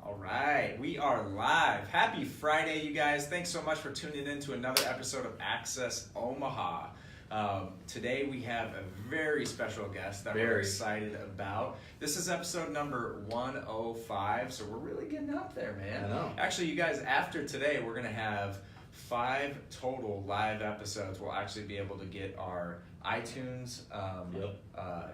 All right, we are live. Happy Friday, you guys. Thanks so much for tuning in to another episode of Access Omaha. Today we have a very special guest that we're excited about. This is episode number 105, so we're really getting up there, man. I know. Actually, you guys, after today, we're going to have 5 total live episodes. We'll actually be able to get our iTunes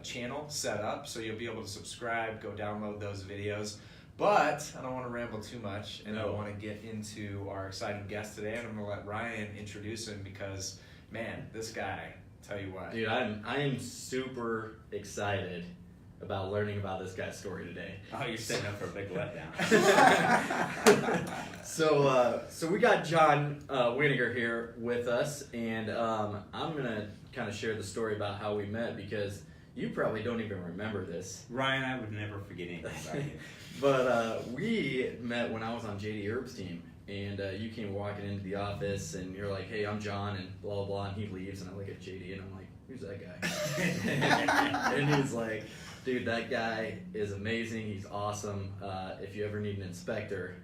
channel set up, so you'll be able to subscribe, go download those videos. But I don't want to ramble too much, and I want to get into our exciting guest today, and I'm going to let Ryan introduce him because, man, this guy, tell you what. Dude, I am super excited about learning about this guy's story today. Oh, you're setting up for a big letdown. So we got John Wanninger here with us, and I'm going to kind of share the story about how we met because you probably don't even remember this. Ryan, I would never forget anything about you. But we met when I was on JD Herb's team, and you came walking into the office, and you're like, "Hey, I'm John," and blah blah blah, and he leaves, and I look at JD, and I'm like, "Who's that guy?" And he's like, "Dude, that guy is amazing. He's awesome. If you ever need an inspector,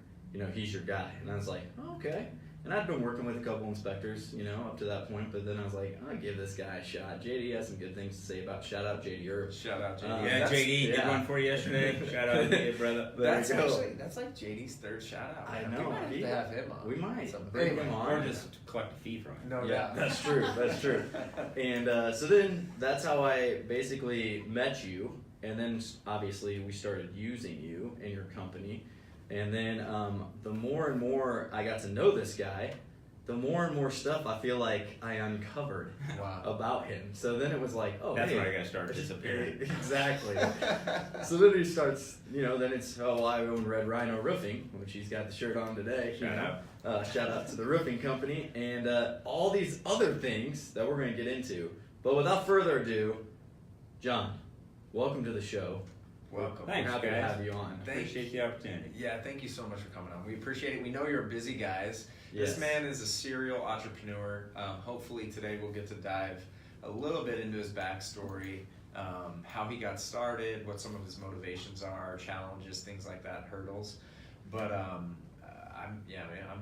he's your guy." And I was like, "Oh, okay." And I'd been working with a couple inspectors, up to that point, but then I was like, I'll give this guy a shot. JD has some good things to say about shout out JD Herb. Shout out JD. Yeah, JD did one for you yesterday. Shout out to you, brother. That's like JD's third shout out. I know. We might have to have him on. We might. Bring him on. Or just collect a fee from him. No Yeah, doubt. that's true. That's true. And so then that's how I basically met you. And then obviously we started using you and your company. And then the more and more I got to know this guy, the more and more stuff I feel like I uncovered about him. So then it was like, oh, that's hey, when I got to start disappearing. Exactly. So then he starts, then it's, I own Red Rhino Roofing, which he's got the shirt on today. Shout out to the roofing company, and all these other things that we're going to get into. But without further ado, John, welcome to the show. Welcome. Thanks, We're happy to guys. have you on. Appreciate the opportunity. Yeah, thank you so much for coming on. We appreciate it. We know you're busy guys. Yes. This man is a serial entrepreneur. Hopefully today we'll get to dive a little bit into his backstory, how he got started, what some of his motivations are, challenges, things like that, hurdles. But I'm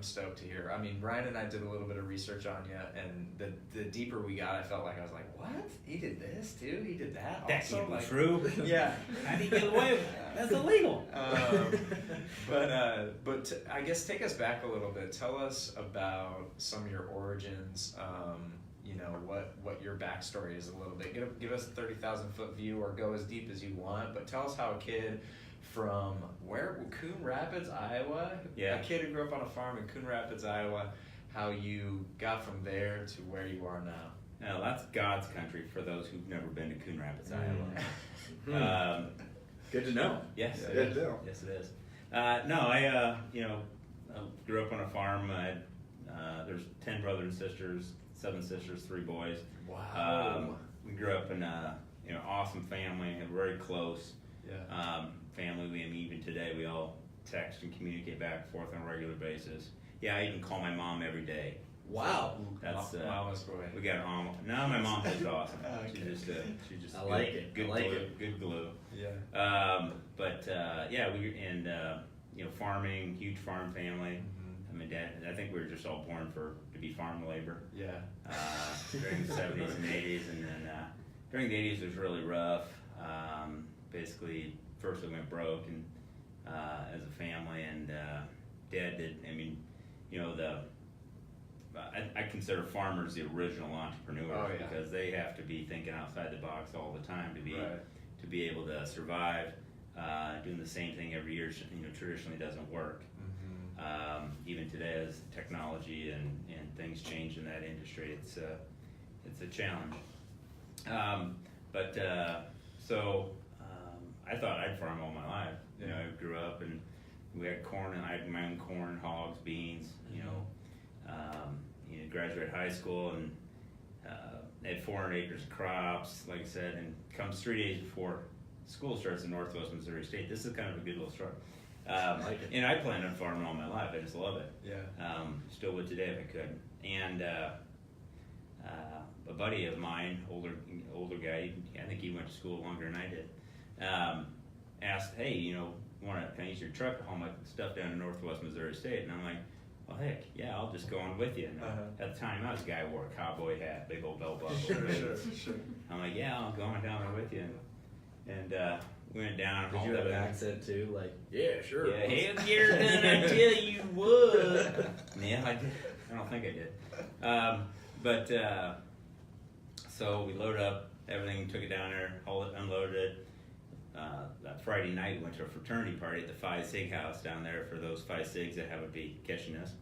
stoked to hear. I mean, Ryan and I did a little bit of research on you, and the deeper we got, I felt like I was like, what? He did this too? He did that? That also? can't be Like, true. Yeah. How do you get away with that? That's illegal. But I guess take us back a little bit. Tell us about some of your origins. What your backstory is a little bit. Give us a 30,000-foot view, or go as deep as you want. But tell us how a kid from Coon Rapids, Iowa. Yeah. A kid who grew up on a farm in Coon Rapids, Iowa. How you got from there to where you are now. Now, that's God's country for those who've never been to Coon Rapids, Iowa. Good to know. Yes, Yeah, it good is. to know. Yes, it is. I grew up on a farm. There's 10 brothers and sisters, 7 sisters, 3 boys. Wow. We grew up in a awesome family, a very close family. Even today, we all text and communicate back and forth on a regular basis. Yeah, I even call my mom every day. Wow. That's Mama's boy. we got mom. No, my mom's just awesome. Okay. She's just I like it. Good I like glue. it. Good glue. Yeah. Farming, huge farm family. Mm-hmm. I mean, Dad, I think we were just all born to be farm labor. Yeah. During the 70s and 80s, and then during the 80s it was really rough. Basically, first we went broke and as a family, and Dad did. I mean, I consider farmers the original entrepreneurs because they have to be thinking outside the box all the time to be able to survive. Doing the same thing every year, traditionally doesn't work. Mm-hmm. Even today, as technology and things change in that industry, it's a challenge. I thought I'd farm all my life. I grew up and we had corn, and I had my own corn, hogs, beans. Graduated high school and had 400 acres of crops, like I said, and comes 3 days before school starts in Northwest Missouri State. This is kind of a good little story. And I planned on farming all my life. I just love it. Yeah. Still would today if I could. And a buddy of mine, older guy, I think he went to school longer than I did, asked, hey, can I use your truck to haul my stuff down to Northwest Missouri State? And I'm like, well, heck, yeah, I'll just go on with you. And at the time, I was a guy who wore a cowboy hat, big old belt buckle. Sure. I'm like, yeah, I'll go on down there with you. And we went down and Did hauled you have an everything. accent too? Like, yeah, sure. Yeah, hell, you're gonna tell you what. Yeah, I did. I don't think I did. So we loaded up everything, took it down there, hauled it, unloaded it. That Friday night, we went to a fraternity party at the Phi Sig house down there for those Phi Sigs that would be catching us.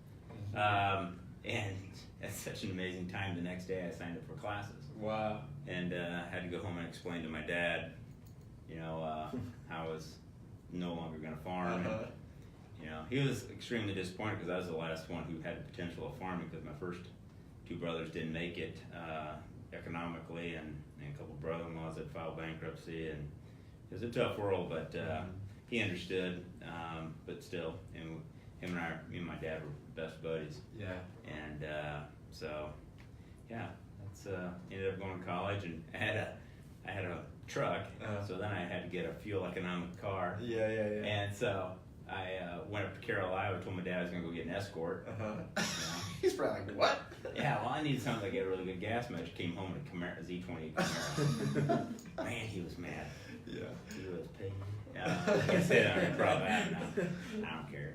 And it's such an amazing time. The next day, I signed up for classes. Wow. And had to go home and explain to my dad, how I was no longer going to farm. And, he was extremely disappointed because I was the last one who had the potential of farming because my first two brothers didn't make it economically, and a couple brother-in-laws had filed bankruptcy, and it was a tough world, but he understood, but still, and me and my dad were best buddies. Yeah. And so, yeah, that's ended up going to college, and I had a truck, so then I had to get a fuel economic car. Yeah. And so I went up to Carroll, Iowa, told my dad I was going to go get an escort. He's probably like, what? Yeah, well, I needed something that get really good gas mileage. Came home in a Camaro, Z28 Camaro. Man, he was mad. Yeah. He was paid. I can say that on the probably now. I don't care.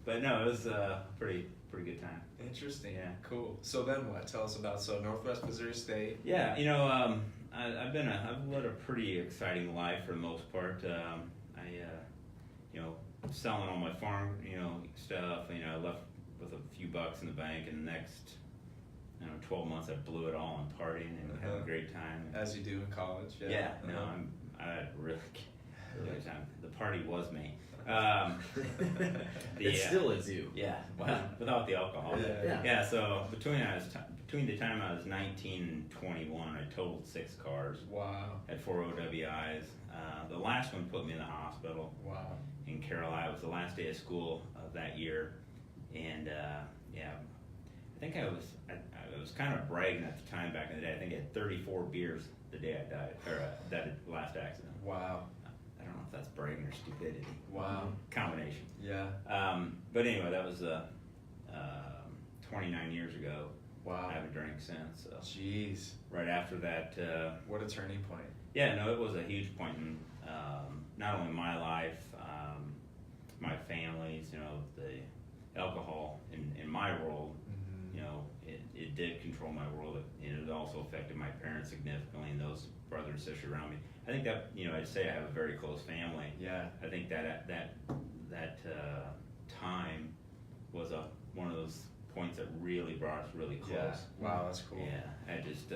But no, it was a pretty good time. Interesting. Yeah. Cool. So then what? Tell us about Northwest Missouri State. Yeah, I've led a pretty exciting life for the most part. Selling all my farm, stuff. I left with a few bucks in the bank, and the next, 12 months I blew it all on partying and having a great time. As you do in college. Yeah. I had a really good time. The party was me. It still is you. Yeah, well, without the alcohol. Yeah. So between the time I was 19 and 21, I totaled 6 cars. Wow. Had 4 OWIs. The last one put me in the hospital. Wow. In Carroll, Iowa. It was the last day of school of that year, and I think I was kind of bragging at the time back in the day. I think I had 34 beers the day I died, or that last accident. Wow. I don't know if that's bragging or stupidity. Wow. Combination. Yeah. But anyway, that was 29 years ago. Wow. I haven't drank since. So. Jeez. Right after that. What a turning point. Yeah, no, it was a huge point in not only my life, my family's, the alcohol in my world, it did control my world. It also affected my parents significantly and those brothers and sisters around me. I think that, I'd say I have a very close family. Yeah. I think that time was one of those points that really brought us really close. Yeah. Wow, that's cool. Yeah, I just,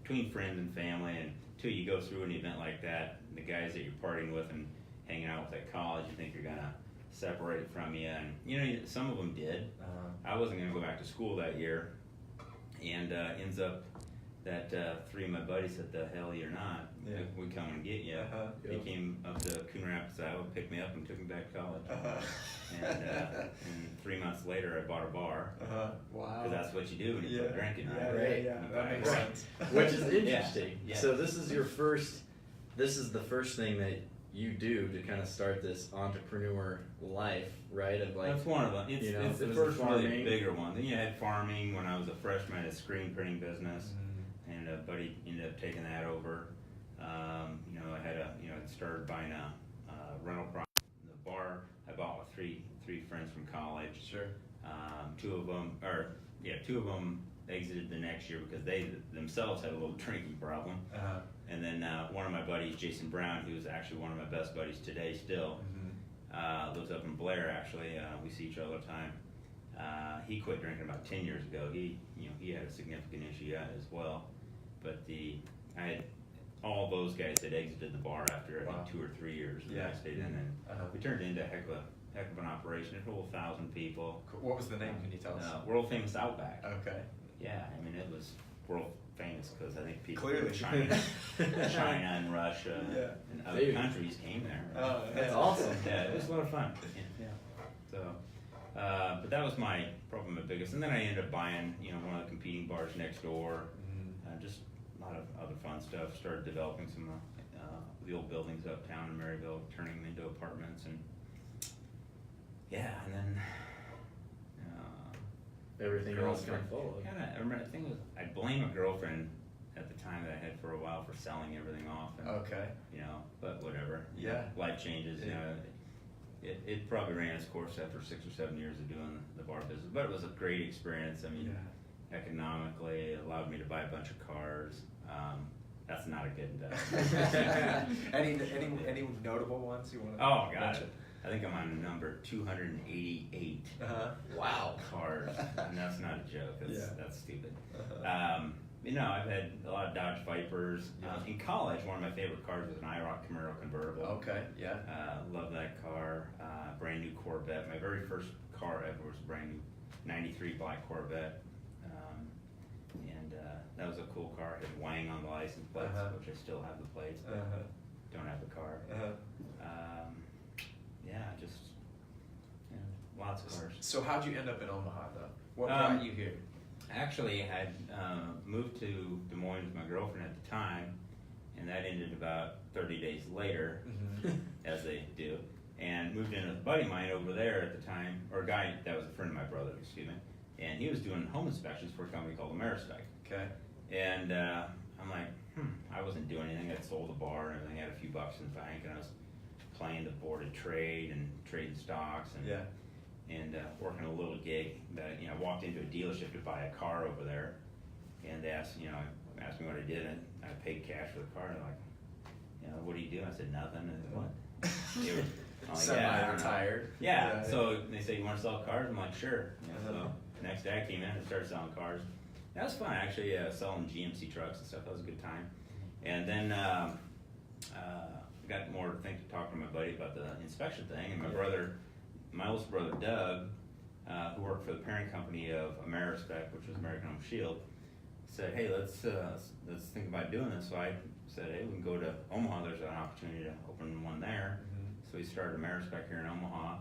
between friends and family, and too, you go through an event like that, the guys that you're partying with and hanging out with at college, you think you're gonna separate from you, and some of them did. I wasn't gonna go back to school that year, and ends up that 3 of my buddies said, "The hell you're not. Yeah. We come and get you." They came up to Coon Rapids, Iowa, picked me up, and took me back to college. And 3 months later, I bought a bar. Wow. Because that's what you do when you quit drinking, right? Yeah. That makes sense. Which is interesting. Yeah. So this is the first thing that you do to kind of start this entrepreneur life, right? Of like, that's one of them. It's the it was first farming. really bigger one. Then you had farming when I was a freshman. I had a screen printing business, and a buddy ended up taking that over. I had I'd started buying a rental property. The bar I bought with three friends from college. Sure. Two of them exited the next year because they themselves had a little drinking problem. And then one of my buddies, Jason Brown, who's actually one of my best buddies today still, lives up in Blair actually. We see each other all the time. He quit drinking about 10 years ago. He had a significant issue as well. But I had all those guys that exited the bar after I think 2 or 3 years. And I stayed in, and we turned it into a heck of an operation. It held 1,000 people. What was the name? Can you tell us? World famous Outback. Okay. Yeah, I mean it was world famous because I think people Clearly. from China and Russia and other countries came there. That's awesome. Yeah, it was a lot of fun. Yeah. So, but that was probably my biggest. And then I ended up buying, one of the competing bars next door. Just a lot of other fun stuff. Started developing some of the old buildings uptown in Maryville, turning them into apartments, and yeah, and then Everything else kind of followed. I remember, I think it was, I blame a girlfriend at the time that I had for a while for selling everything off. And, Okay. you know, but whatever. You Yeah. know, life changes. You know, it probably ran its course after 6 or 7 years of doing the bar business, but it was a great experience. I mean, economically, it allowed me to buy a bunch of cars. That's not a good investment. Any notable ones you want to Oh, God. mention? I think I'm on number 288 Wow. cars, and that's not a joke. That's stupid. You know, I've had a lot of Dodge Vipers. In college, one of my favorite cars was an IROC Camaro convertible. Okay, yeah. Love that car. Brand new Corvette. My very first car ever was a brand new '93 black Corvette. And that was a cool car. It had Wang on the license plates, which I still have the plates, but don't have the car. Yeah, just lots of cars. So how'd you end up in Omaha though? What brought you here? Actually, I had moved to Des Moines with my girlfriend at the time, and that ended about 30 days later, as they do, and moved in with a buddy of mine over there at the time, or a guy that was a friend of my brother, excuse me, and he was doing home inspections for a company called Amerispec. Okay. And I'm like, I wasn't doing anything. I'd sold the bar and everything, had a few bucks in the bank, and I was playing the board of trade and trading stocks and working a little gig that, you know, I walked into a dealership to buy a car over there, and they asked, you know, asked me what I did, and I paid cash for the car. They're like, you know, what do you do? I said, nothing. And they, what? They were, I'm like, Semi-retired. Yeah. So they say, you want to sell cars? I'm like, sure. You know, so the next day I came in and started selling cars. That was fun, actually, selling GMC trucks and stuff. That was a good time. And then got more to talk to my buddy about the inspection thing, and my oldest brother Doug, who worked for the parent company of Amerispec, which was American Home Shield, said, hey, let's think about doing this. So I said, hey, we can go to Omaha. There's an opportunity to open one there. So we started Amerispec here in Omaha,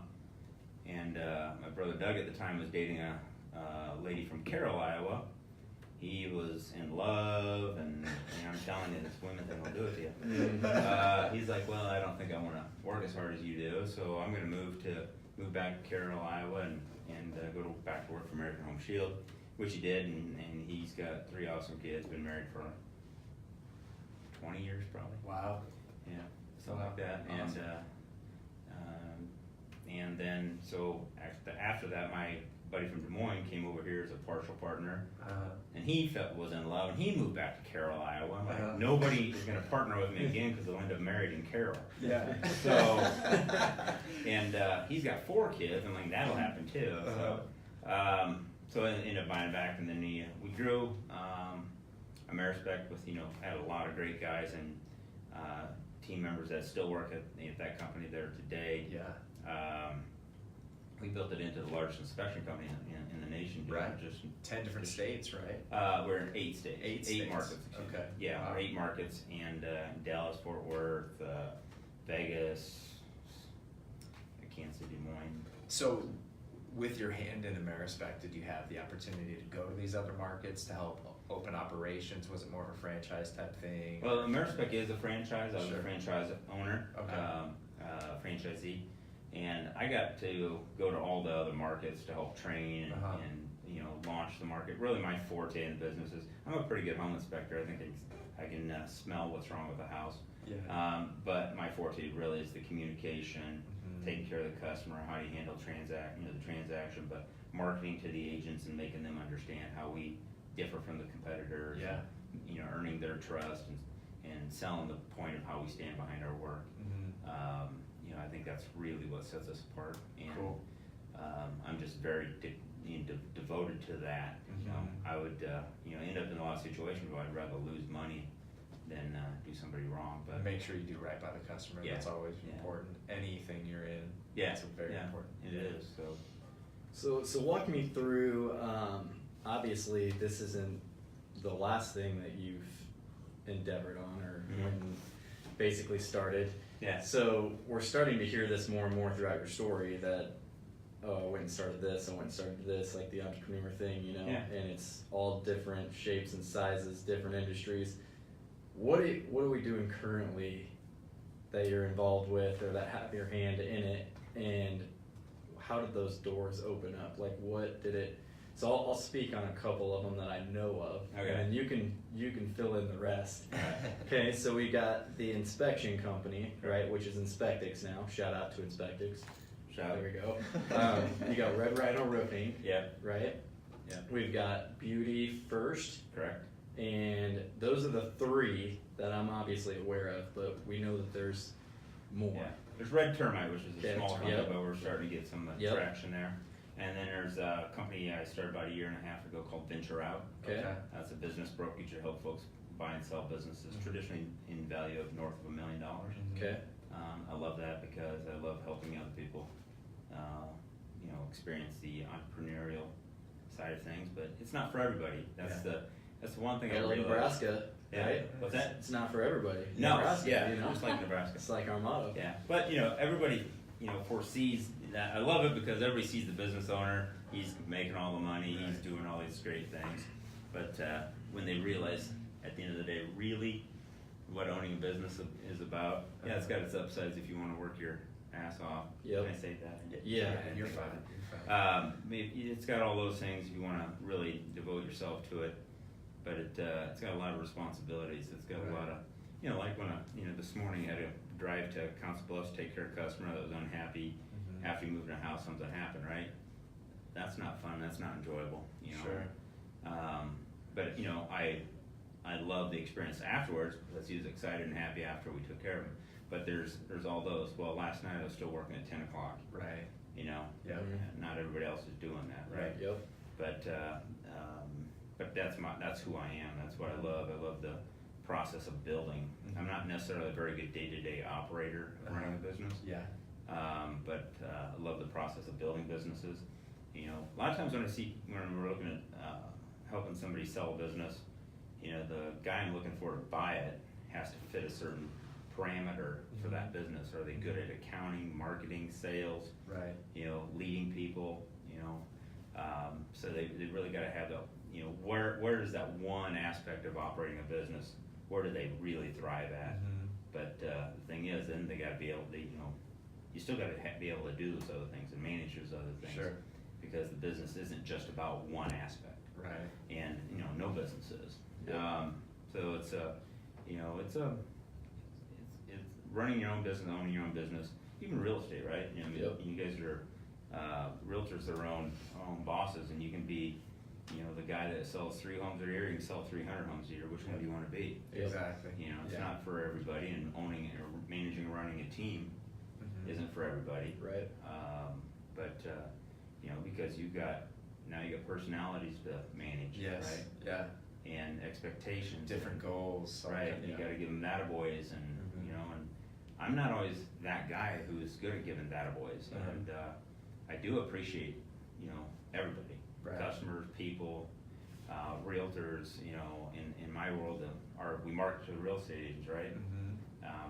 and my brother Doug at the time was dating a lady from Carroll, Iowa. He was in love, and I'm telling you, this women thing will do it to you. He's like, well, I don't think I want to work as hard as you do, so I'm going to move back to Carroll, Iowa, and go back to work for American Home Shield, which he did, and he's got 3 awesome kids, been married for 20 years probably. Wow. Yeah, something like that. Awesome. And then, so after that, my buddy from Des Moines came over here as a partial partner, and he was in love, and he moved back to Carroll, Iowa. I'm like, nobody is going to partner with me again because they'll end up married in Carroll. Yeah. So, and he's got 4 kids. I'm like, that'll happen too. So I ended up buying back, and then we grew Amerispec with, you know, had a lot of great guys and team members that still work at that company there today. Yeah. We built it into the largest inspection company in the nation. Right. Just 10 different states, right? we're in 8 states. 8 states. markets. Okay. Yeah, Wow. 8 markets, and Dallas, Fort Worth, Vegas, Kansas City, Des Moines. So, with your hand in Amerispec, did you have the opportunity to go to these other markets to help open operations? Was it more of a franchise type thing? Well, Amerispec is a franchise. I was a franchise owner, Okay. Franchisee, and I got to go to all the other markets to help train and you know, launch the market. Really, my forte in the business is I'm a pretty good home inspector. I think I can smell what's wrong with the house. Yeah. But my forte really is the communication, taking care of the customer, how do you handle the transaction, but marketing to the agents and making them understand how we differ from the competitors. Yeah. You know, earning their trust and selling the point of how we stand behind our work. You know, I think that's really what sets us apart. And Cool. I'm just very devoted to that. You know, I would you know, end up in a lot of situations where I'd rather lose money than do somebody wrong. But Make sure you do right by the customer. Yeah. That's always important. Anything you're in. yeah, It's very important. It is. So walk me through, obviously this isn't the last thing that you've endeavored on or when basically started. Yeah. So we're starting to hear this more and more throughout your story that, oh, I went and started this, I went and started this, like the entrepreneur thing, you know, and it's all different shapes and sizes, different industries. What are we doing currently that you're involved with or that have your hand in it, and how did those doors open up? Like, what did it? So I'll speak on a couple of them that I know of, Okay. and you can fill in the rest. Okay, so we got the inspection company, right, which is Inspectix now. Shout out to Inspectix. There we go. You got Red Rhino Roofing, Yep. right? Yep. We've got Beauty First, Correct. and those are the three that I'm obviously aware of, but we know that there's more. Yeah. There's Red Termite, which is a Okay, small company, yep. but we're starting to get some Yep. traction there. And then there's a company I started about a year and a half ago called Venture Out. Okay. That's a business brokerage to help folks buy and sell businesses, traditionally in value of north of $1 million. Okay. I love that because I love helping other people, experience the entrepreneurial side of things. But it's not for everybody. That's the one thing I Like realized. Nebraska, Yeah. right? What's that? It's not for everybody. No. Nebraska, Yeah. you know? Just like Nebraska. It's like our motto. Yeah, but everybody, foresees that. I love it because everybody sees the business owner. He's making all the money. He's doing all these great things. But when they realize at the end of the day, really, what owning a business is about, yeah, it's got its upsides if you want to work your ass off. Yep. Can I say that? Yeah. You're fine. It's got all those things if you want to really devote yourself to it. But it's got a lot of responsibilities. It's got a lot of, like when this morning I had to drive to Council Bluffs, take care of a customer that was unhappy after you moved in a house, something happened, right? That's not fun. That's not enjoyable. Sure. But I love the experience afterwards because he was excited and happy after we took care of him. But there's all those. Well, last night I was still working at 10 o'clock. Right. Yeah. Not everybody else is doing that, right? Yep. But that's who I am. That's what I love. I love the process of building. I'm not necessarily a very good day-to-day operator running a business. Yeah. But I love the process of building businesses. A lot of times when we're looking at helping somebody sell a business, the guy I'm looking for to buy it has to fit a certain parameter for that business. Are they good at accounting, marketing, sales? Right. Leading people. So they really got to have the where is that one aspect of operating a business? Where do they really thrive at? But the thing is, then they got to be able to you still got to be able to do those other things and manage those other things. Sure. Because the business isn't just about one aspect. Right. And no business is. Yeah. So it's running your own business, owning your own business, even real estate, right? Yep. You guys are realtors, their own bosses, and you can be, the guy that sells 3 homes a year. You can sell 300 homes a year. Which one do you want to be? Exactly. It's not for everybody, and owning or managing or running a team isn't for everybody. Right. Because you got personalities to manage, Yes. right? Yeah. And expectations, Different goals. right? Yeah. You got to give them attaboys, and and I'm not always that guy who's good at giving attaboys, and I do appreciate everybody, Right. customers, people, realtors. In my world, we market to the real estate agents, right?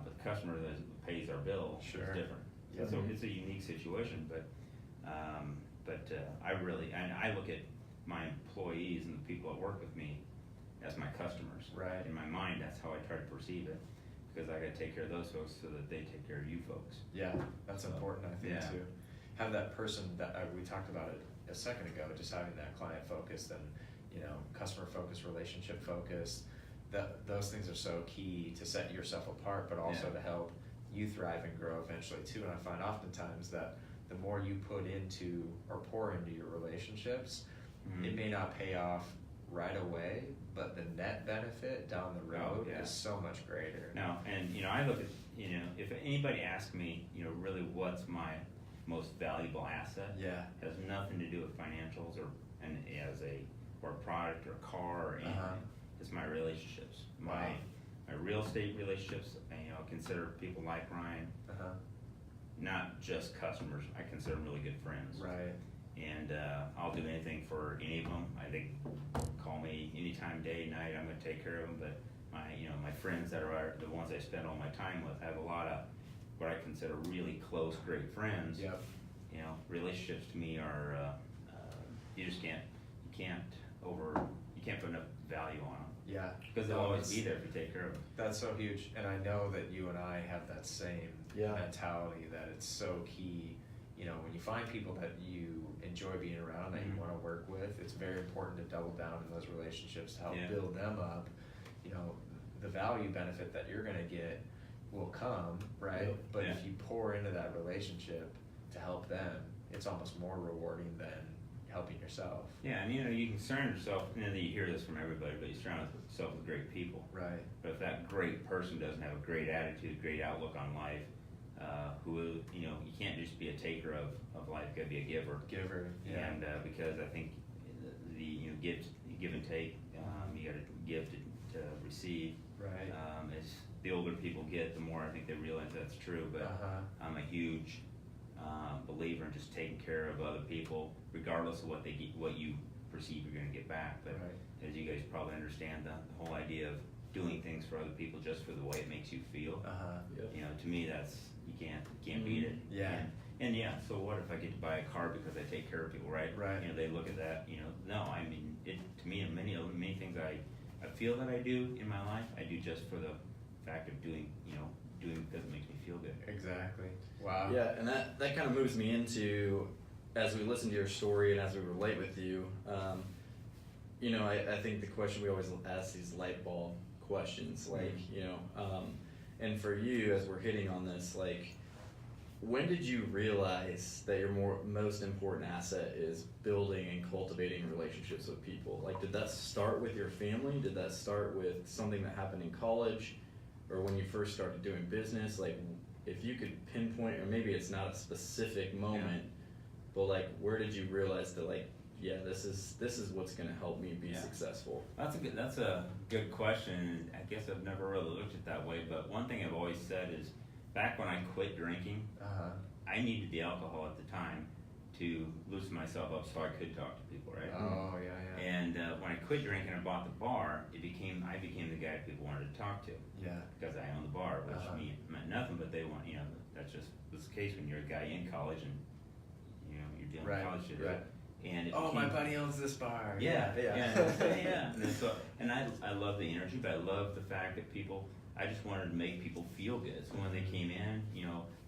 But the customer that pays our bill Sure. is different. Yep. So it's a unique situation, but I look at my employees and the people that work with me as my customers. Right. In my mind, that's how I try to perceive it, because I got to take care of those folks so that they take care of you folks. Yeah, that's important, I think, Yeah. to have that person that we talked about it a second ago, just having that client focused and customer focused, relationship focused. Those things are so key to set yourself apart, but also to help you thrive and grow eventually too. And I find oftentimes that the more you put into or pour into your relationships, it may not pay off right away, but the net benefit down the road is so much greater. No, and I look at if anybody asks me really what's my most valuable asset, has nothing to do with financials or product or car or anything. It's my relationships, my real estate relationships. Consider people like Ryan not just customers. I consider them really good friends. Right. And I'll do anything for any of them. I think call me anytime, day, night. I'm going to take care of them. But my friends that are the ones I spend all my time with, I have a lot of what I consider really close, great friends. Yep. Relationships to me are you can't you can't put enough value on them. Yeah. Because they'll No, always it's- be there if you take care of them. That's so huge, and I know that you and I have that same Yeah. mentality, that it's so key. You know, when you find people that you enjoy being around, that you Mhm. want to work with, it's very important to double down in those relationships to help Yeah. build them up. You know, the value benefit that you're going to get will come, right? Yep. But Yeah. if you pour into that relationship to help them, it's almost more rewarding than helping yourself. Yeah, and you can surround yourself, that you hear this from everybody, but you surround yourself with great people. Right. But if that great person doesn't have a great attitude, great outlook on life, who, you can't just be a taker of life, you gotta be a giver. Giver. Yeah. And because I think the give and take, you gotta give to receive. Right. As the older people get, the more I think they realize that's true. But Uh-huh. I'm a huge believer in just taking care of other people, regardless of what you perceive you're going to get back. But Right. as you guys probably understand, the whole idea of doing things for other people just for the way it makes you feel, Uh-huh. Yep. to me that's you can't beat it. Yeah. And yeah, so what if I get to buy a car because I take care of people, right? Right. They look at that. No, I mean, to me, many things I feel that I do in my life, I do just for the fact of doing because it makes me feel good. Exactly. Wow. Yeah, and that kind of moves me into, as we listen to your story and as we relate with you, I think the question we always ask, these light bulb questions, like, and for you, as we're hitting on this, like, when did you realize that your most important asset is building and cultivating relationships with people? Like, did that start with your family? Did that start with something that happened in college? Or when you first started doing business? Like, if you could pinpoint, or maybe it's not a specific moment, but like, where did you realize that, like, yeah, this is what's going to help me be successful? That's a good question. I guess I've never really looked at it that way. But one thing I've always said is, back when I quit drinking, Uh-huh. I needed the alcohol at the time to loosen myself up so I could talk to people, right? Oh, yeah, yeah. And when I quit drinking and bought the bar, I became the guy people wanted to talk to Yeah. because I owned the bar, which Uh-huh. meant nothing. But they want, that's just the case when you're a guy in college and you're dealing Right, with college shit. right. And it Oh, my became- buddy owns this bar. Yeah, Yeah. yeah. And I love the energy, but I love the fact that I just wanted to make people feel good. So when they came in,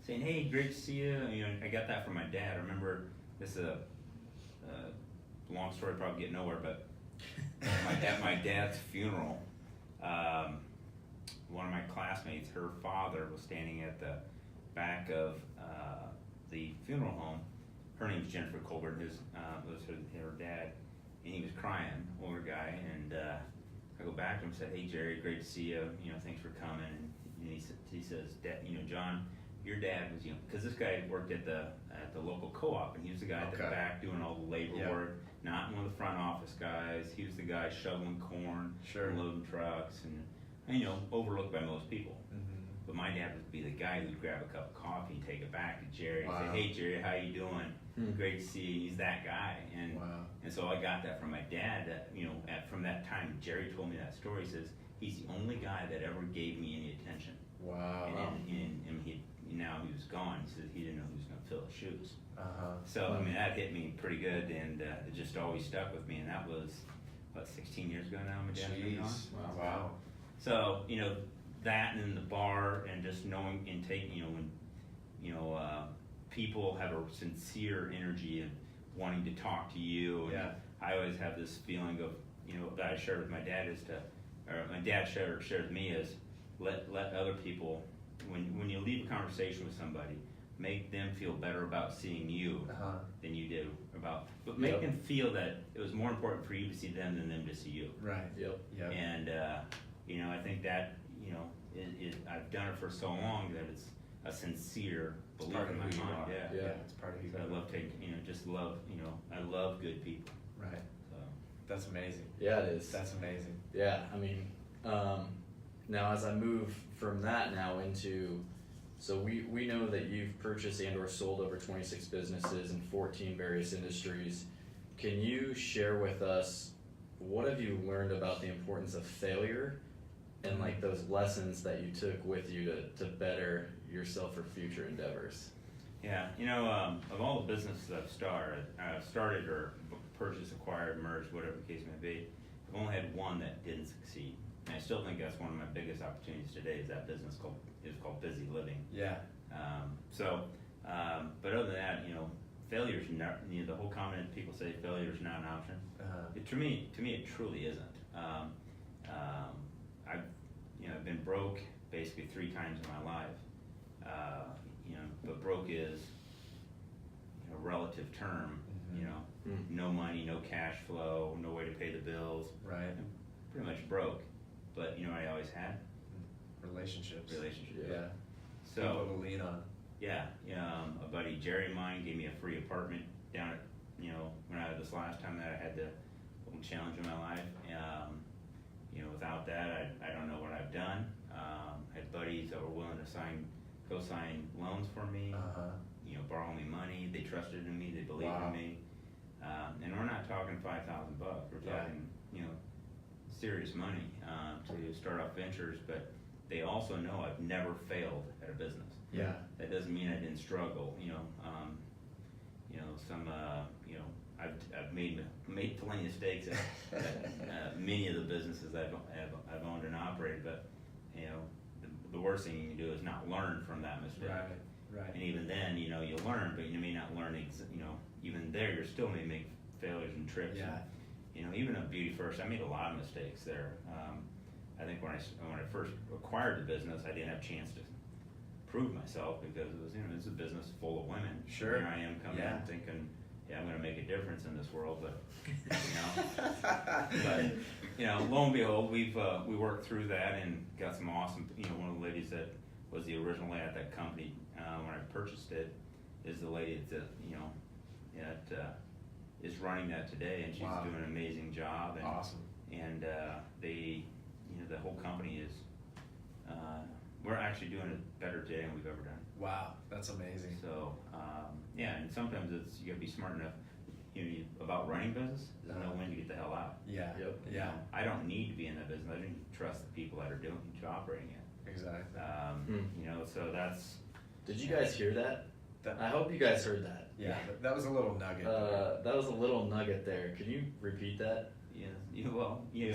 saying, "Hey, great to see you," I got that from my dad. I remember this is a long story, probably get nowhere, but at my dad's funeral, one of my classmates, her father was standing at the back of the funeral home. Her name's Jennifer Colbert, was her dad, and he was crying, older guy, and I go back to him and said, "Hey Jerry, great to see you, thanks for coming." And he says, "John, your dad was, because this guy worked at the local co-op, and he was the guy at the Okay. back doing all the labor Yeah. work, not one of the front office guys. He was the guy shoveling corn, Sure. and loading trucks, and overlooked by most people. Mm-hmm. But my dad would be the guy who'd grab a cup of coffee and take it back to Jerry and Wow. say, "Hey Jerry, how you doing? Great to see you." He's that guy, and Wow. and so I got that from my dad. That from that time, Jerry told me that story. He says he's the only guy that ever gave me any attention. Wow. And now he was gone. He said he didn't know who was going to fill his shoes. Uh-huh. So I mean that hit me pretty good, and it just always stuck with me. And that was 16 years ago now. My dad's been gone. Jeez. Wow. So that and the bar and just knowing and taking when people have a sincere energy and wanting to talk to you. And Yeah. I always have this feeling of that I shared with my dad my dad shared with me is let other people when you leave a conversation with somebody, make them feel better about seeing you Uh-huh. than you do but make Yep. them feel that it was more important for you to see them than them to see you. Right. Yep. Yep. And I think that I've done it for so long that it's a sincere It's belief part in of my who you mind. are. Yeah. Yeah. It's part of who you So I are. love I love good people. Right. So That's amazing. Yeah, it is. That's amazing. Yeah, I mean, now as I move from that now into, so we know that you've purchased and or sold over 26 businesses in 14 various industries. Can you share with us, what have you learned about the importance of failure and like those lessons that you took with you to better yourself for future endeavors? yeah, of all the businesses I've started or purchased, acquired, merged, whatever the case may be, I've only had one that didn't succeed. And I still think that's one of my biggest opportunities today is that business is called Busy Living. Yeah. But other than that, failure's not, the whole comment people say failure is not an option. To me, it truly isn't. I've been broke basically 3 times in my life. But broke is a relative term. No money, no cash flow, no way to pay the bills. Right. I'm pretty much broke. But I always had relationships. Yeah. So people to lean on. yeah, a buddy Jerry of mine gave me a free apartment down at when I this last time that I had the little challenge in my life. Without that, I don't know what I've done. Had buddies that were willing to co-sign loans for me. Borrow me money. They trusted in me. They believed in me. And we're not talking $5,000. We're talking serious money to start off ventures, but they also know I've never failed at a business. Yeah. That doesn't mean I didn't struggle. I've made plenty of mistakes at many of the businesses I've owned and operated, but the worst thing you can do is not learn from that mistake. Right. And even then, you learn, but you may not learn. Even there, you still may make failures and trips. Yeah. And, even at Beauty First, I made a lot of mistakes there. I think when I first acquired the business, I didn't have a chance to prove myself because it was it's a business full of women. Sure. Here I am coming in thinking, I'm going to make a difference in this world, but lo and behold, we worked through that and got some awesome. One of the ladies that was the original at that company when I purchased it is the lady that is running that today, and she's doing an amazing job. And, awesome. And the whole company is. We're actually doing it better today than we've ever done. Wow, that's amazing. So, and sometimes you gotta be smart enough, about running business, is know when to get the hell out. Yeah. Yep. Yeah. I don't need to be in that business. I don't trust the people that are operating it. Exactly. So that's. Did you guys hear that? I hope you guys heard that. Yeah, that was a little nugget. That was a little nugget there. Could you repeat that? Yeah.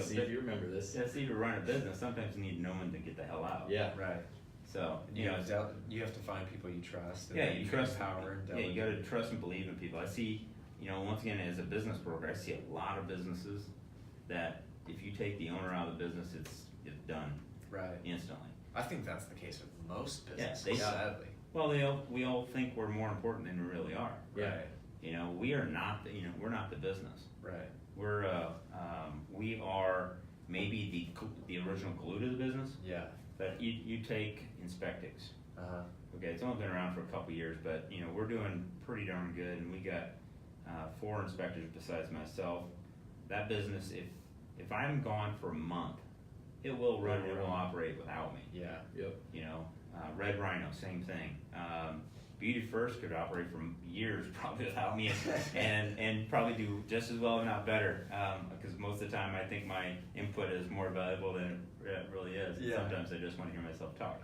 See if you remember this. Yeah, see, to run a business, sometimes you need no one to get the hell out. Yeah. Right. So you have to find people you trust. And you trust power. And you got to trust and believe in people. I see, once again, as a business broker, I see a lot of businesses that if you take the owner out of the business, it's done. Right. Instantly. I think that's the case with most businesses. Yeah, sadly. Well, we all think we're more important than we really are. Right. We are not. We're not the business. Right. We are maybe the original glue to the business. Yeah. But you take Inspectix. Okay, it's only been around for a couple years, but we're doing pretty darn good, and we got 4 inspectors besides myself. That business, if I'm gone for a month, it will run. It will operate without me. Yeah. Yep. Red Rhino, same thing. Beauty First could operate for years probably without me, and probably do just as well, if not better. Because most of the time, I think my input is more valuable than it really is. Yeah. Sometimes I just want to hear myself talk.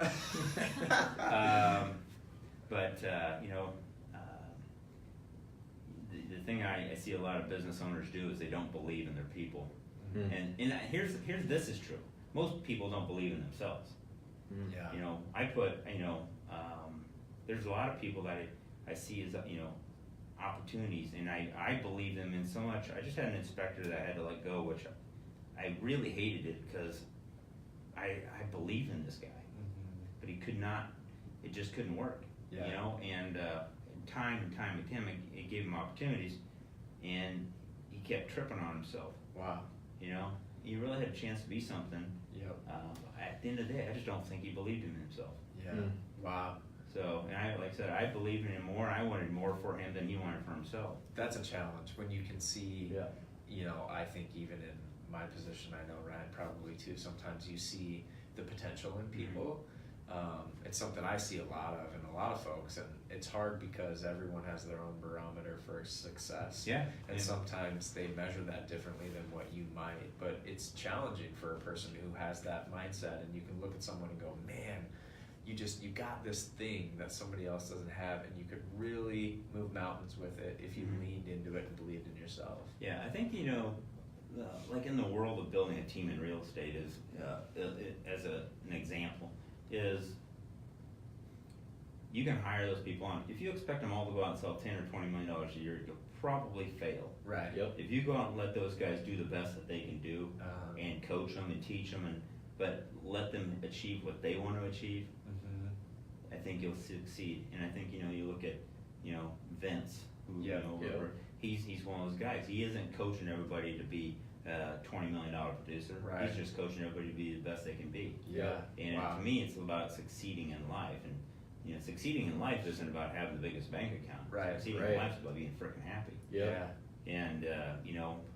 The thing I see a lot of business owners do is they don't believe in their people. Mm. And here's this is true. Most people don't believe in themselves. Yeah. I put, there's a lot of people that I see as, opportunities, and I believe them in so much. I just had an inspector that I had to let go, which I really hated it because I believed in this guy, but he could not, it just couldn't work, and time and time again, it gave him opportunities, and he kept tripping on himself. Wow. He really had a chance to be something. Yep. At the end of the day, I just don't think he believed in himself. Yeah. Wow. So, and like I said, I believed in him more. I wanted more for him than he wanted for himself. That's a challenge when you can see, Yeah. I think even in my position, I know Ryan probably too, sometimes you see the potential in people. It's something I see a lot of in a lot of folks, and it's hard because everyone has their own barometer for success. Yeah. And sometimes they measure that differently than what you might, but it's challenging for a person who has that mindset, and you can look at someone and go, man, you got this thing that somebody else doesn't have, and you could really move mountains with it if you leaned into it and believed in yourself. Yeah, I think, like in the world of building a team in real estate is, as an example, is you can hire those people on. If you expect them all to go out and sell $10 or $20 million a year, you'll probably fail. Right. Yep. If you go out and let those guys do the best that they can do, and coach them and teach them, but let them achieve what they want to achieve, I think you'll succeed. And I think, you look at, Vince, who, he's one of those guys. He isn't coaching everybody to be a $20 million producer. Right. He's just coaching everybody to be the best they can be. Yeah. And to me, it's about succeeding in life. And, succeeding in life isn't about having the biggest bank account. Right. Succeeding in life is about being freaking happy. Yeah. And,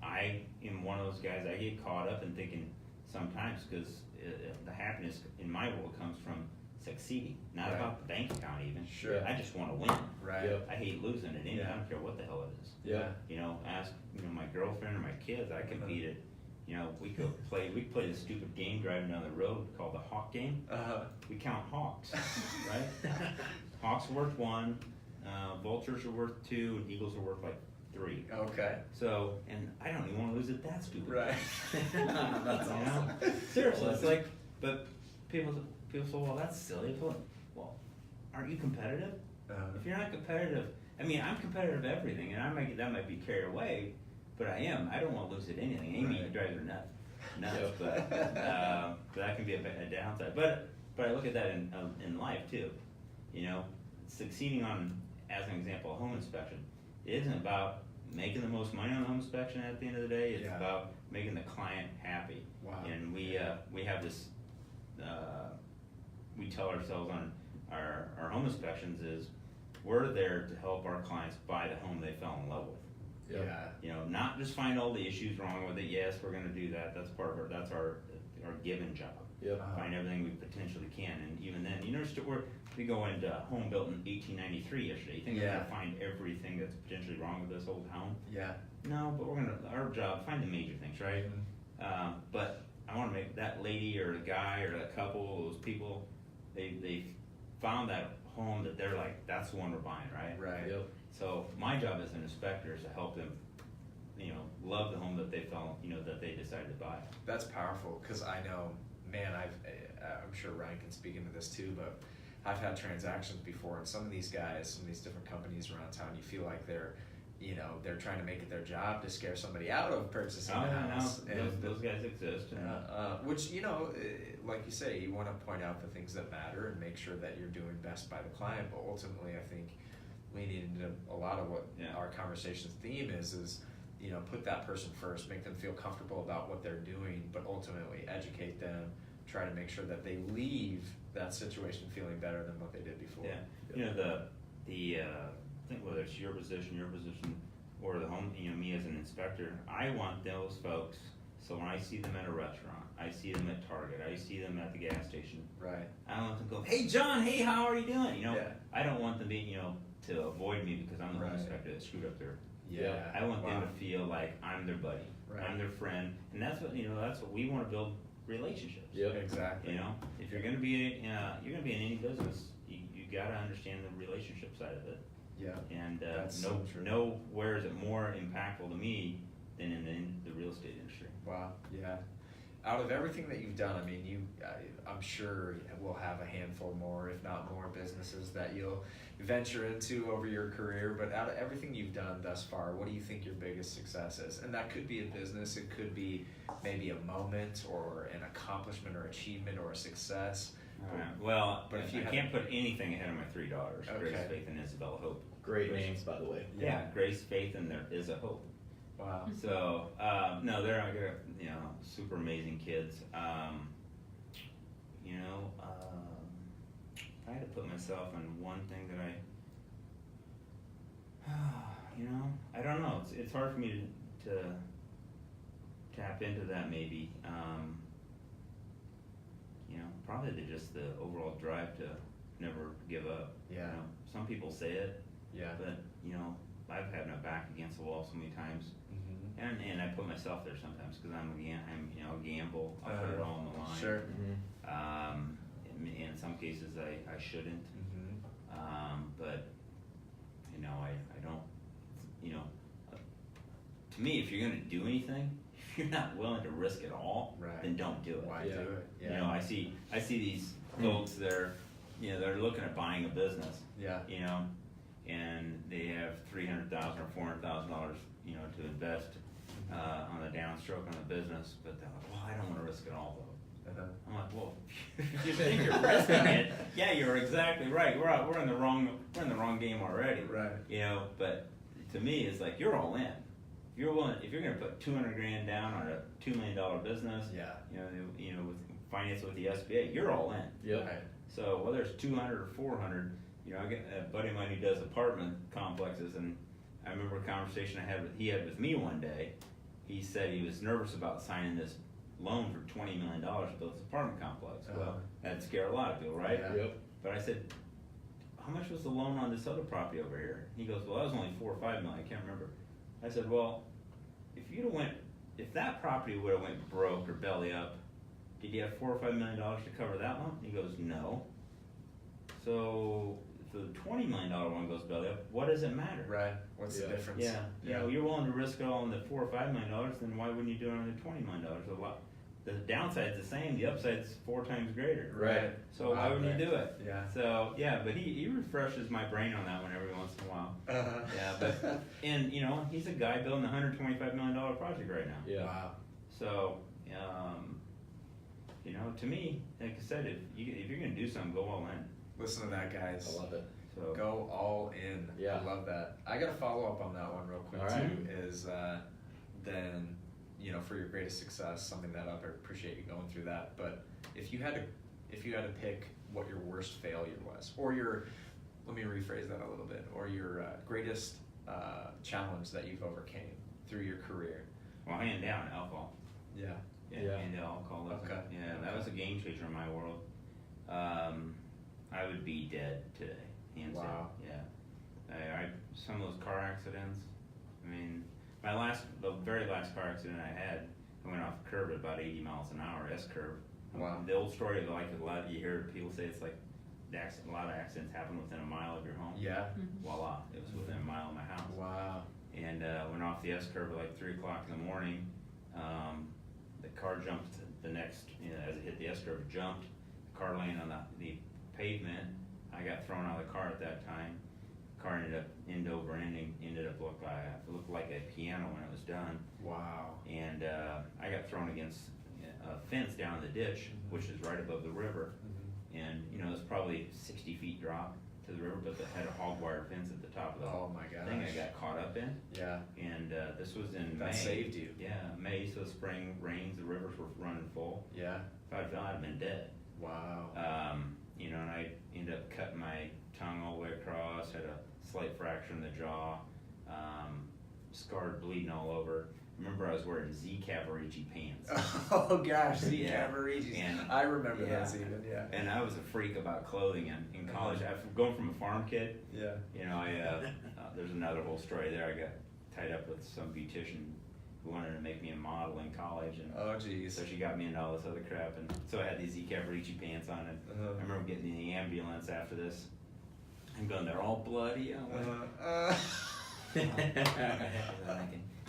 I am one of those guys, I get caught up in thinking sometimes, because the happiness in my world comes from succeeding, not about the bank account even. Sure. I just want to win. Right. Yep. I hate losing at any. I don't care what the hell it is. Yeah. Ask my girlfriend or my kids. I competed. We could play. We play this stupid game driving down the road called the hawk game. We count hawks, right? Hawks are worth 1, vultures are worth 2, and eagles are worth like 3. Okay. So, and I don't even want to lose at that stupid. Right. That's awesome. Seriously, it's like, but people say, well, that's silly. Well, aren't you competitive? If you're not competitive, I mean, I'm competitive at everything, and that might be carried away, but I am. I don't want to lose at anything. Amy drives her nuts, but that can be a downside. But I look at that in life too. Succeeding on, as an example, a home inspection. It isn't about making the most money on the home inspection at the end of the day. It's about making the client happy. Wow. And we have this. We tell ourselves on our home inspections is we're there to help our clients buy the home they fell in love with. Not just find all the issues wrong with it. Yes, we're going to do that. That's part of our given job. Find everything we potentially can, and even then, we go into a home built in 1893 yesterday. You think we're going to find everything that's potentially wrong with this old home? Yeah. No, but our job, find the major things, right? But I want to make that lady or the guy or that couple, those people, they found that home that they're like, that's the one we're buying, right? Right. Yep. So my job as an inspector is to help them, love the home that they fell, that they decided to buy. That's powerful, because I know, man, I'm sure Ryan can speak into this too, but I've had transactions before, and some of these guys, some of these different companies around town, you feel like they're trying to make it their job to scare somebody out of purchasing a house. And those guys exist. Which, like you say, you want to point out the things that matter and make sure that you're doing best by the client, but ultimately I think leaning into a lot of what our conversation's theme is put that person first, make them feel comfortable about what they're doing, but ultimately educate them, try to make sure that they leave that situation feeling better than what they did before. I think whether it's your position, or the home, me as an inspector, I want those folks, so when I see them at a restaurant, I see them at Target, I see them at the gas station, Right. I don't want them to go, hey John, hey, how are you doing? I don't want them to avoid me because I'm the home inspector that screwed up their. I want them to feel like I'm their buddy, I'm their friend, and that's what we want to build relationships. Exactly. If you're going to be in any business, you got to understand the relationship side of it. And nowhere is it more impactful to me than in the real estate industry. Wow. Yeah. Out of everything that you've done, I mean, I'm sure we'll have a handful more, if not more, businesses that you'll venture into over your career. But out of everything you've done thus far, what do you think your biggest success is? And that could be a business, it could be maybe a moment or an accomplishment or achievement or a success. Well, but if you can't put anything ahead of my 3 daughters, Grace, Faith, and Isabella Hope. Great names, by the way. Yeah, Grace, Faith, and there is a hope. Wow. So, no, they're super amazing kids. I had to put myself on one thing that I don't know. It's hard for me to tap into that maybe. Probably just the overall drive to never give up. Yeah. Some people say it. Yeah. But I've had my back against the wall so many times, and I put myself there sometimes because I'm a gamble. I'll put it all on the line. Sure. In some cases I shouldn't. But I don't. To me, if you're gonna do anything, if you're not willing to risk it all, Right. then don't do it. Why Yeah. do it? You know, I see these folks that are, you know, they're looking at buying a business, Yeah. you know, and they have $300,000 or $400,000, you know, to invest on the downstroke on the business, but they're like, well, I don't want to risk it all though. I'm like, well, if you think you're risking it, yeah, you're exactly right. We're in the wrong game already. Right. You know, but to me, it's like you're all in. If you're willing, if you're going to put $200,000 down on a $2 million business, Yeah. you know, with finance with the SBA, you're all in. Yep. Right. So whether it's 200 or 400, you know, I get a buddy of mine who does apartment complexes, and I remember a conversation he had with me one day. He said he was nervous about signing this loan for $20 million to build this apartment complex. Well, that'd scare a lot of people, right? Yeah. Yep. But I said, how much was the loan on this other property over here? He goes, well, that was only $4 or $5 million. I can't remember. I said, well, if that property would have went broke or belly up, did you have $4 or $5 million to cover that loan? He goes, no. So if the $20 million one goes belly up, what does it matter? Right. What's the difference? Yeah. You know, you're willing to risk it all on the $4 or $5 million, then why wouldn't you do it on the $20 million? A lot. The downside's the same. The upside's 4 times greater. Right. So why wouldn't you do it? Yeah. So yeah, but he refreshes my brain on that one every once in a while. Yeah, but and you know he's a guy building a $125 million project right now. Yeah. Wow. So you know, to me, like I said, if you're gonna do something, go all in. Listen to that, guys. I love it. So Go all in. Yeah. I love that. I got to follow up on that one real quick All right. too. Is then, you know, for your greatest success, something that I appreciate you going through that. But if you had to pick what your worst failure was, or let me rephrase that a little bit, or your greatest challenge that you've overcame through your career. well, hand down alcohol. Yeah. Yeah. Hand down alcohol. Okay. Yeah, that Okay. was a game changer in my world. I would be dead today. Hands down. Wow. Yeah. I some of those car accidents. I mean, the very last car accident I had, I went off a curb at about 80 miles an hour, S curve. Wow. The old story of like a lot you hear people say it's like a lot of accidents happen within a mile of your home. Yeah. Voila, it was within a mile of my house. Wow. And went off the S curve at like 3 o'clock in the morning. The car jumped the next, you know, as it hit the S curve, it jumped. The car laying on the pavement. I got thrown out of the car at that time. Car ended up ended up looked like a piano when it was done. Wow. And I got thrown against a fence down in the ditch, which is right above the river. And you know, it's probably 60 feet drop to the river, but it had a hog wire fence at the top of the Oh my gosh. thing I got caught up in. Yeah. And this was in May. That saved you. Yeah, May, so spring rains, the rivers were running full. Yeah. If I'd fell, I'd have been dead. Wow. You know, and I ended up cutting my tongue all the way across, had a slight fracture in the jaw, scarred, bleeding all over. Remember, I was wearing Z Cavaricci pants. Oh gosh, Z Yeah. Cavaricci's. And- I remember yeah. those even. Yeah. And I was a freak about clothing in college. I've going from a farm kid. Yeah. You know, there's another whole story there. I got tied up with some beautician who wanted to make me a model in college, and Oh geez. so she got me into all this other crap, and so I had these Z Cavaricci pants on, and I remember getting in the ambulance after this. I'm going, they're all bloody. I'm like,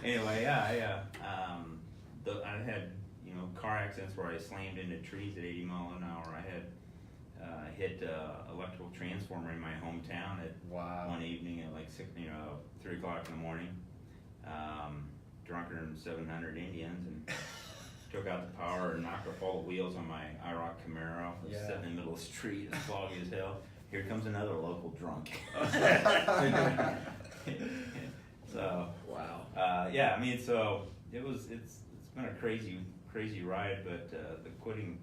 anyway, yeah. I had, you know, car accidents where I slammed into trees at 80 mile an hour. I had hit electrical transformer in my hometown at Wow. one evening at like 3 o'clock in the morning. Drunker than 700 Indians, and took out the power and knocked off all the wheels on my IROC Camaro. I was Yeah. sitting in the middle of the street, it's foggy as hell. Here comes another local drunk. So Wow. yeah, I mean, so it's been a crazy ride, but the quitting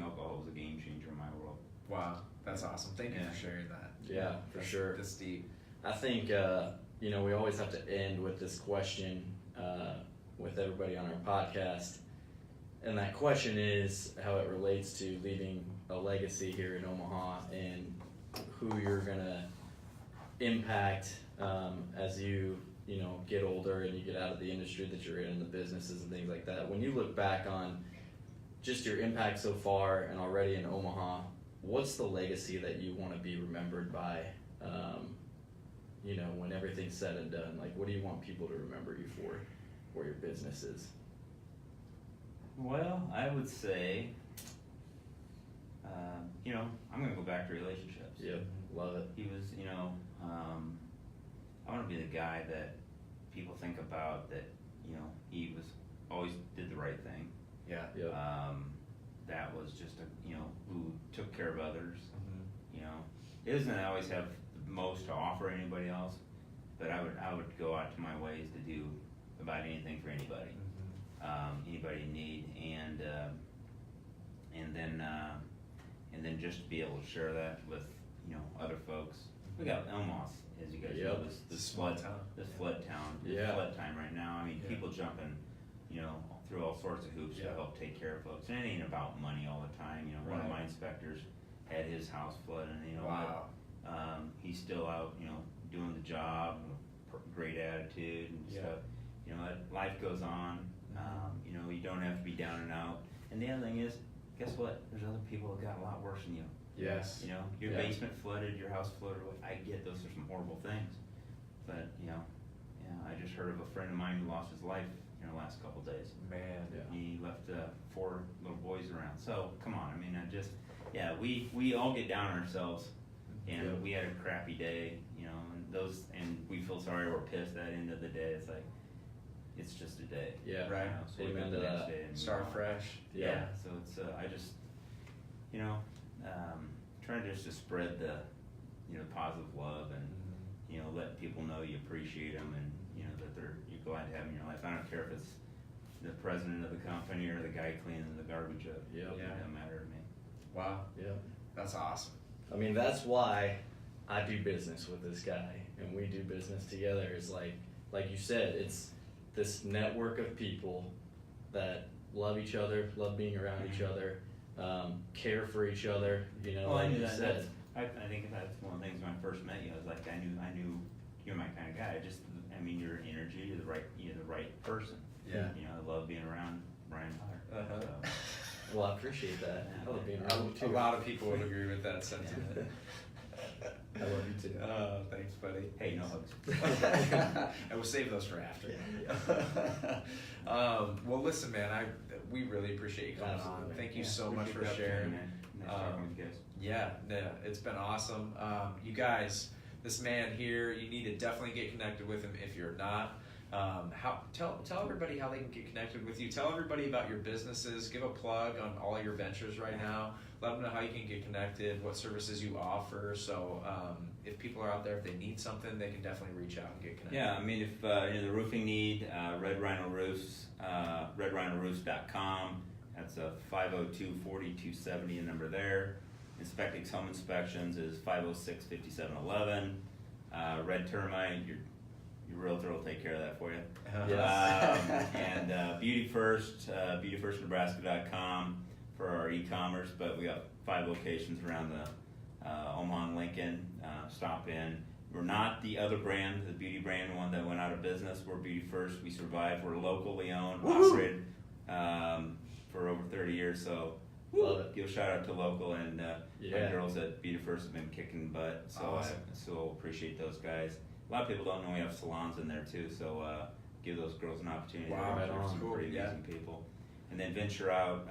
alcohol was a game changer in my world. Wow. That's awesome. Thank you Yeah. for sharing that. Yeah, for sure. That's deep. I think, you know, we always have to end with this question with everybody on our podcast. And that question is how it relates to leaving a legacy here in Omaha and who you're going to impact as you know, get older and you get out of the industry that you're in, the businesses and things like that. When you look back on just your impact so far and already in Omaha, what's the legacy that you want to be remembered by, you know, when everything's said and done? Like, what do you want people to remember you for your business is? Well, I would say, I'm going to go back to relationships. Yep, love it. He was, I want to be the guy that people think about that, he was always did the right thing. Yeah. Yep. That was just who took care of others. Mm-hmm. It doesn't always have the most to offer anybody else, but I would go out to my ways to do about anything for anybody, anybody in need, and then just to be able to share that with other folks. We got Omaha, as you guys know, this flood town, flood time right now. I mean, people jumping, through all sorts of hoops to help take care of folks, and it ain't about money all the time. One of my inspectors had his house flooded, and wow. He's still out, doing the job, great attitude and stuff. Life goes on. You don't have to be down and out. And the other thing is, guess what? There's other people that got a lot worse than you. Yes. Your basement flooded, your house flooded. I get those are some horrible things, but I just heard of a friend of mine who lost his life in the last couple of days. Man. He left 4 little boys around. So come on, we all get down on ourselves, and we had a crappy day, and we feel sorry, we're pissed at the end of the day. It's like, it's just a day. Yeah. Right. So we got the next day and Start move on. fresh. Yeah. So it's I just trying just to spread the positive love and let people know you appreciate them and that you're glad to have them in your life. I don't care if it's the president of the company or the guy cleaning the garbage up. It doesn't matter to me. Wow. Yeah. That's awesome. I mean, that's why I do business with this guy, and we do business together. Is like you said, it's this network of people that love each other, love being around each other, care for each other. Like you said. I think that's one of the things when I first met you. I was like, I knew you're my kind of guy. Your energy, you're the right person. Yeah. I love being around Brian Hutter. Well, I appreciate that. I love being around you A too. lot of people would agree with that sentiment. I love you too. Thanks, buddy. Hey, no hugs. And we'll save those for after. Yeah. Well, listen, man, we really appreciate you coming Absolutely. on. Thank you so much for sharing. Man. Nice talking with you guys. Yeah, it's been awesome. You guys, this man here, you need to definitely get connected with him if you're not. Tell everybody how they can get connected with you. Tell everybody about your businesses. Give a plug on all your ventures right now. Let them know how you can get connected, what services you offer. So if people are out there, if they need something, they can definitely reach out and get connected. Yeah, I mean, if the roofing need, Red Rhino Roofs, redrhinoroofs.com. That's a 502-4270, the number there. Inspectix Home Inspections is 506-5711. Red Termite, your realtor will take care of that for you. Yes. And Beauty First, beautyfirstnebraska.com for our e-commerce, but we got 5 locations around the Omaha and Lincoln. Stop in. We're not the other brand, the beauty brand, one that went out of business. We're Beauty First. We survived. We're locally owned, operated for over 30 years. So Love it. give a shout out to local and my girls at Beauty First have been kicking butt. So Awesome. I so appreciate those guys. A lot of people don't know we have salons in there too. So give those girls an opportunity. Wow, They're that's some cool. pretty amazing people. And then venture out,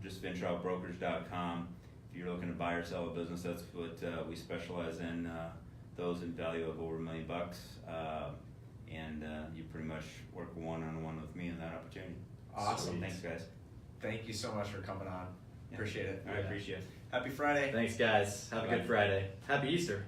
just ventureoutbrokers.com. If you're looking to buy or sell a business, that's what we specialize in. Those in value of over $1 million, and you pretty much work one-on-one with me in that opportunity. Awesome. So, thanks, guys. Thank you so much for coming on. Yeah. Appreciate it. I appreciate it. Happy Friday. Thanks, guys. Have a Bye. good Friday. Happy Easter.